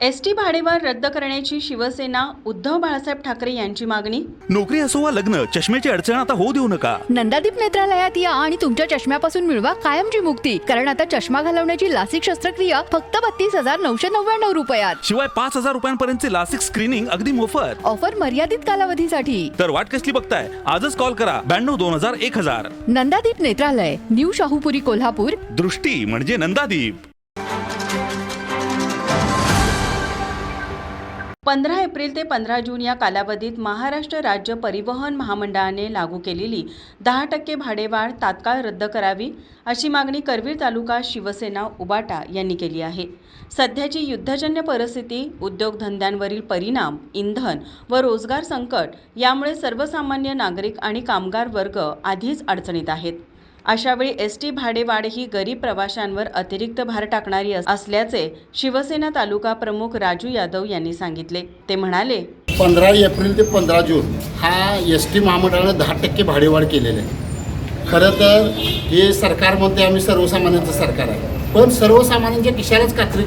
ST भाडेवाढ रद्द करण्याची शिवसेना उद्धव बाळासाहेब ठाकरे यांची मागणी। नोकरी असो वा लग्न, चष्म्याची अडचण आता होऊ देऊ नका। नंदादीप नेत्रालयात या आणि तुमच्या चष्म्यापासून मिळवा कायमची मुक्ती। कारण आता चष्मा घालवण्याची लासिक शस्त्रक्रिया फक्त 32,999 रुपयात। शिवाय 5,000 रुपयांपर्यंतचे लासिक स्क्रीनिंग अगदी मोफत। ऑफर मर्यादित कालावधीसाठी। तर वाट कसली बघताय, आजच कॉल करा 92-2000-1000। नंदादीप नेत्रालय, न्यू शाहूपुरी, कोल्हापूर। दृष्टी म्हणजे नंदादीप। 15 एप्रिल ते 15 जून या कालावधीत महाराष्ट्र राज्य परिवहन महामंडळाने लागू केलेली 10% भाडेवाढ तात्काळ रद्द करावी, अशी मागणी करवीर तालुका शिवसेना उबाटा यांनी केली आहे। सध्याची युद्धजन्य परिस्थिती, उद्योगधंद्यांवरील परिणाम, इंधन व रोजगार संकट यामुळे सर्वसामान्य नागरिक आणि कामगार वर्ग आधीच अडचणीत आहेत। अशावेळी एसटी भाडेवाढ ही गरीब प्रवाशांवर अतिरिक्त भार टाकणारी असल्याचे शिवसेना तालुका प्रमुख राजू यादव यांनी सांगितले। ते म्हणाले, 15 एप्रिल ते 15 जून हा एसटी महामंडळाने 10% भाडेवाढ केलेली आहे। खरं तर हे सरकार म्हणते आम्ही सर्वसामान्यांचं सरकार आहे, पण सर्वसामान्यांच्या खिशालाच कात्री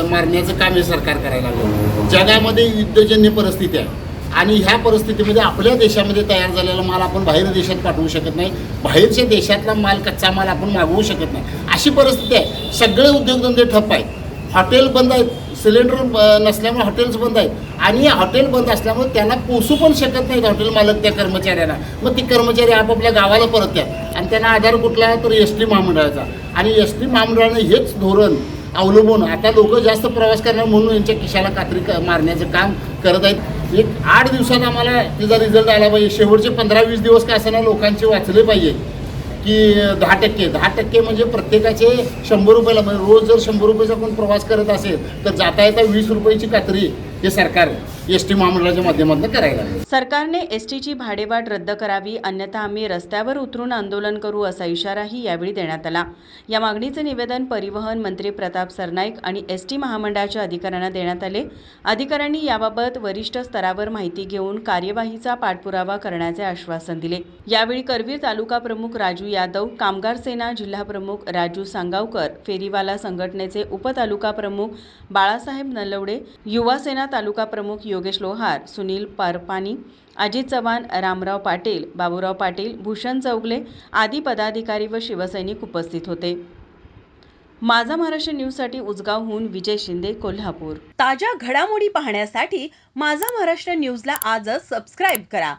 मारण्याचं काम हे सरकार करायला लागलं। जगामध्ये युद्धजन्य परिस्थिती आहे आणि ह्या परिस्थितीमध्ये आपल्या देशामध्ये तयार झालेला माल आपण बाहेर देशात पाठवू शकत नाही, बाहेरच्या देशातला माल, कच्चा माल आपण मागवू शकत नाही, अशी परिस्थिती आहे। सगळे उद्योगधंदे ठप्प आहेत, हॉटेल बंद आहेत, सिलेंडर नसल्यामुळे हॉटेल्स बंद आहेत आणि हॉटेल बंद असल्यामुळे त्यांना पोसू पण शकत नाहीत हॉटेल मालक त्या कर्मचाऱ्यांना। मग ती कर्मचारी आपापल्या गावाला परततात आणि त्यांना आधार कुठला तर एस टी महामंडळाचा। आणि एस टी महामंडळाने हेच धोरण अवलंबून आता लोक जास्त प्रवास करणार म्हणून यांच्या खिशाला कात्री मारण्याचं काम करत आहेत। एक 8 दिवसात आम्हाला तिचा रिझल्ट आला पाहिजे, शेवटचे 15-20 दिवस का असताना लोकांचे वाचले पाहिजे की 10% म्हणजे प्रत्येकाचे 100 रुपयाला, म्हणजे रोज जर 100 रुपयाचा कोण प्रवास करत असेल तर जाता येता 20 रुपयाची कात्री हे सरकार एस टी महामंडळाच्या माध्यमातून करायला लागले। सरकारने एसटीची भाडेवाढ रद्द करावी, अन्यथा आम्ही रस्त्यावर उतरून आंदोलन करू, असा इशाराही यावेळी देण्यात आला। या मागणीचे निवेदन परिवहन मंत्री प्रताप सरनाईक आणि एसटी महामंडळाच्या अधिकाऱ्यांना देण्यात आले। अधिकाऱ्यांनी याबाबत वरिष्ठ स्तरावर माहिती घेऊन कार्यवाहीचा पाठपुरावा करण्याचे आश्वासन दिले। यावेळी करवीर तालुका प्रमुख राजू यादव, कामगार सेना जिल्हा प्रमुख राजू सांगावकर, फेरीवाला संघटनेचे उपतालुका प्रमुख बाळासाहेब नलवडे, युवा सेना तालुका प्रमुख योगेश लोहार, सुनील पारपानी, अजित चव्हाण, रामराव पाटील, बाबूराव पाटील, भूषण चौगले आदी पदाधिकारी व शिवसैनिक उपस्थित होते। माझा महाराष्ट्र न्यूजसाठी उजगावहून विजय शिंदे, कोल्हापूर। ताज्या घडामोडी पाहण्यासाठी माझा महाराष्ट्र न्यूजला आजच सबस्क्राईब करा।